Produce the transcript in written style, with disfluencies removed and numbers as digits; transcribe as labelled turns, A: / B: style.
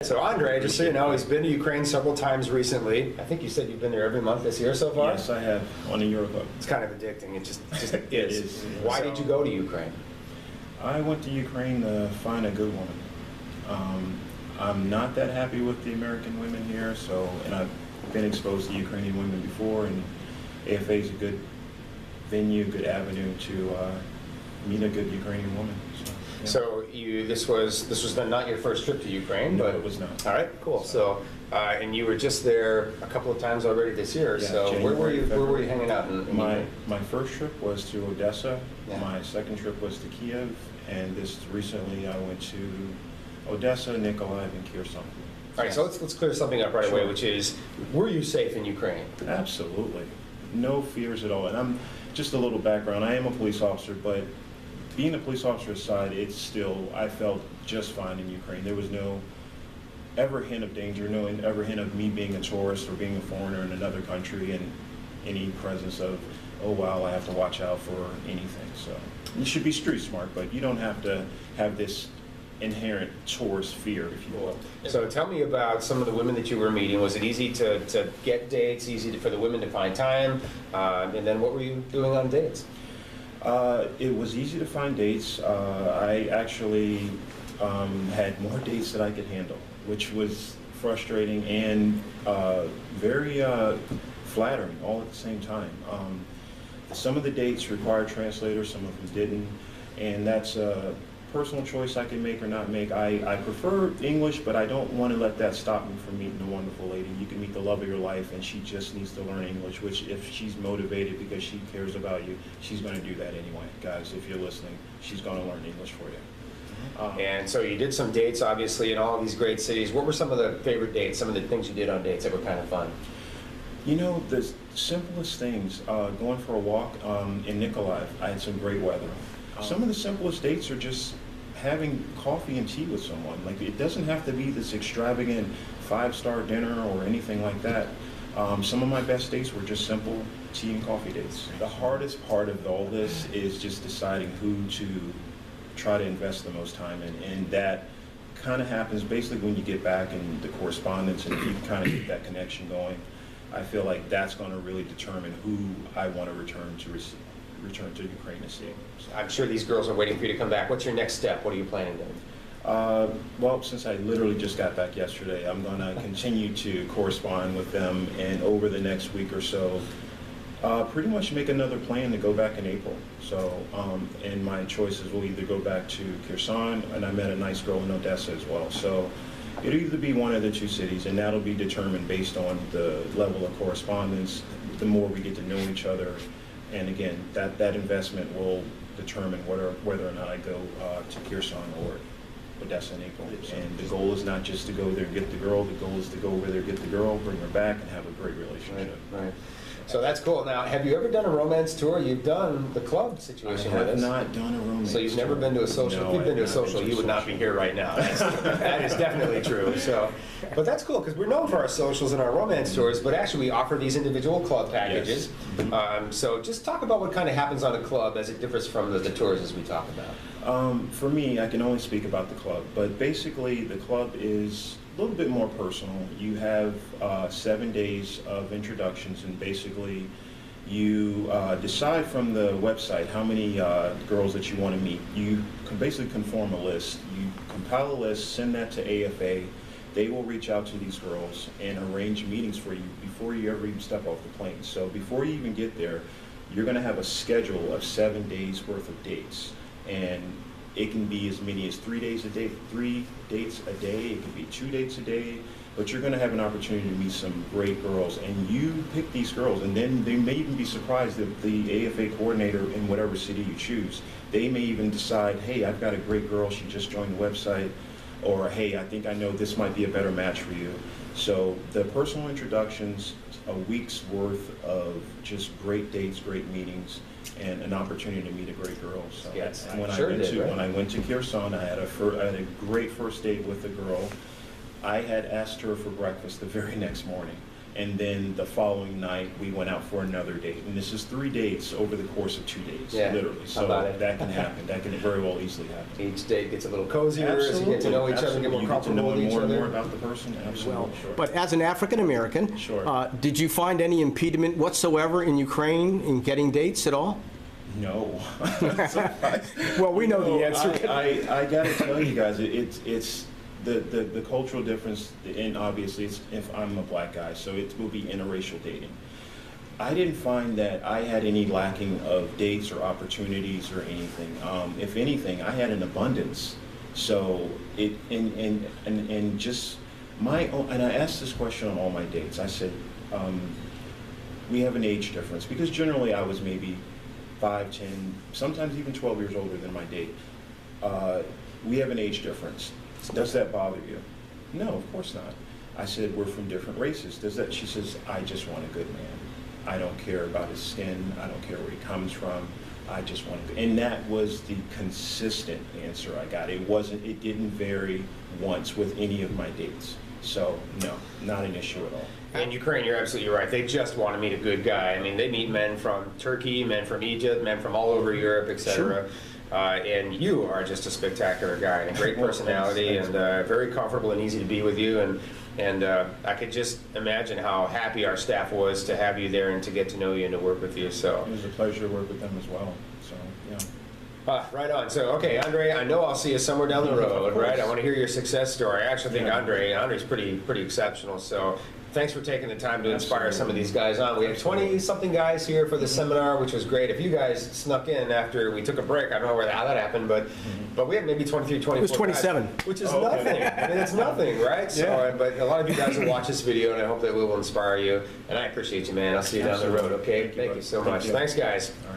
A: So Andre, just so you know, he's been to Ukraine several times recently. I think you said you've been there every month this year so far?
B: Yes, I have, on a Euro Club.
A: It's kind of addicting. It just is.
B: It is.
A: Why did you go to Ukraine?
B: I went to Ukraine to find a good woman. I'm not that happy with the American women here, and I've been exposed to Ukrainian women before, and AFA is a good venue, good avenue to meet a good Ukrainian woman. Yeah.
A: So this was not your first trip to Ukraine,
B: No,
A: but
B: it was not.
A: All right, cool. So and you were just there a couple of times already this year.
B: Yeah,
A: so where were
B: January,
A: you hanging out in Ukraine?
B: My first trip was to Odessa.
A: Yeah.
B: My second trip was to Kiev, and recently I went to Odessa, Nikolaev, and Kherson.
A: All right, so let's clear something up right away,
B: Sure.
A: which is, were you safe in Ukraine?
B: Absolutely. No fears at all. And I'm just a little background. I am a police officer, but being a police officer aside, I felt just fine in Ukraine. There was no ever hint of danger, no ever hint of me being a tourist or being a foreigner in another country, and any presence of, oh wow, I have to watch out for anything. So you should be street smart, but you don't have to have this inherent tourist fear, if you will.
A: So tell me about some of the women that you were meeting. Was it easy to get dates, for the women to find time? And then what were you doing on dates?
B: It was easy to find dates. I actually had more dates than I could handle, which was frustrating and very flattering all at the same time. Some of the dates required translators, some of them didn't, and that's a personal choice I can make or not make. I prefer English, but I don't want to let that stop me from meeting a wonderful lady. You can meet the love of your life, and she just needs to learn English, which if she's motivated because she cares about you, she's going to do that anyway. Guys, if you're listening, she's going to learn English for you.
A: And so you did some dates, obviously, in all of these great cities. What were some of the favorite dates, some of the things you did on dates that were kind of fun?
B: You know, the simplest things, going for a walk in Nikolaev, I had some great weather. Some of the simplest dates are just having coffee and tea with someone. Like, it doesn't have to be this extravagant 5-star dinner or anything like that. Some of my best dates were just simple tea and coffee dates. The hardest part of all this is just deciding who to try to invest the most time in, and that kind of happens basically when you get back in the correspondence and you kind of get that connection going. I feel like that's going to really determine who I want to return to Ukraine to see. So,
A: I'm sure these girls are waiting for you to come back. What's your next step? What are you planning to do?
B: well, since I literally just got back yesterday, I'm going to continue to correspond with them, and over the next week or so, pretty much make another plan to go back in April. So, and my choices will either go back to Kherson, and I met a nice girl in Odessa as well. So it'll either be one of the two cities, and that'll be determined based on the level of correspondence, the more we get to know each other. And again, that investment will determine whether or not I go to Kherson or Odessa in April. And the goal is not just to go there and get the girl, the goal is to go over there, get the girl, bring her back, and have a great relationship.
A: Right. So that's cool. Now, have you ever done a romance tour? You've done the club situation
B: I
A: with
B: have
A: us.
B: not done a romance
A: So you've never
B: tour.
A: been to a social?
B: No,
A: if you've been to a
B: I've not
A: social,
B: been to
A: you
B: a
A: would not
B: social.
A: be here right now. That is definitely true. So, but that's cool because we're known for our socials and our romance tours, but actually we offer these individual club packages.
B: Yes.
A: So just talk about what kind of happens on a club as it differs from the tours as we talk about.
B: For me, I can only speak about the club, but basically the club is a little bit more personal. You have 7 days of introductions, and basically you decide from the website how many girls that you want to meet. You can basically conform a list. You compile a list, send that to AFA. They will reach out to these girls and arrange meetings for you before you ever even step off the plane. So before you even get there, you're going to have a schedule of 7 days worth of dates. And it can be as many as 3 days a day, 3 dates a day. It can be 2 dates a day. But you're going to have an opportunity to meet some great girls, and you pick these girls, and then they may even be surprised that the AFA coordinator in whatever city you choose, they may even decide, hey, I've got a great girl, she just joined the website, or hey, I think I know this might be a better match for you. So the personal introductions, a week's worth of just great dates, great meetings, and an opportunity to meet a great girl. So
A: Yes,
B: when I went to Kherson, I had a great first date with a girl. I had asked her for breakfast the very next morning, and then the following night we went out for another date. And this is 3 dates over the course of 2 days,
A: Yeah.
B: literally.
A: How
B: So
A: about it?
B: that can happen. That can very well easily happen.
A: Each date gets a little cozier as you get to know each other, get more
B: You get to
A: comfortable
B: know
A: with each
B: more and more
A: other.
B: about the person. Absolutely.
C: Well,
B: Sure.
C: but as an African American,
B: Sure.
C: did you find any impediment whatsoever in Ukraine in getting dates at all?
B: No.
C: Well, we know the answer.
B: I got to tell you guys, it's the cultural difference, and obviously it's if I'm a black guy, so it will be interracial dating. I didn't find that I had any lacking of dates or opportunities or anything. If anything, I had an abundance. So and just my own, and I asked this question on all my dates. I said, we have an age difference because generally I was maybe 5, 10, sometimes even 12 years older than my date. We have an age difference. Does that bother you? No, of course not. I said, we're from different races. Does that? She says, I just want a good man. I don't care about his skin. I don't care where he comes from. I just want to. And that was the consistent answer I got. It didn't vary once with any of my dates. So no, not an issue at all.
A: In Ukraine, you're absolutely right. They just want to meet a good guy. I mean, they meet men from Turkey, men from Egypt, men from all over Europe, etc. And you are just a spectacular guy and a great
B: Well,
A: personality,
B: thanks.
A: and very comfortable and easy to be with you. And I could just imagine how happy our staff was to have you there and to get to know you and to work with you. So.
B: It was a pleasure to work with them as well. So yeah.
A: Right on. So, okay, Andre, I know I'll see you somewhere down the road,
B: course.
A: right? I want to hear your success story. I actually think
B: Yeah.
A: Andre's pretty exceptional. So, thanks for taking the time to inspire some of
B: Absolutely.
A: these guys on. We had
B: Absolutely.
A: 20-something guys here for the seminar, which was great. If you guys snuck in after we took a break, I don't know how that happened, but we had maybe 23, 24
C: It was 27.
A: guys, which is
B: Oh, okay.
A: nothing. I mean, it's nothing, right? So,
C: Yeah.
A: but a lot of you guys will watch this video, and I hope that we will inspire you. And I appreciate you, man. I'll see you down the road,
B: Absolutely.
A: okay?
B: Thank you,
A: Thank you
B: bud.
A: so
B: Thank
A: much.
B: you.
A: Thanks, guys.
B: All right.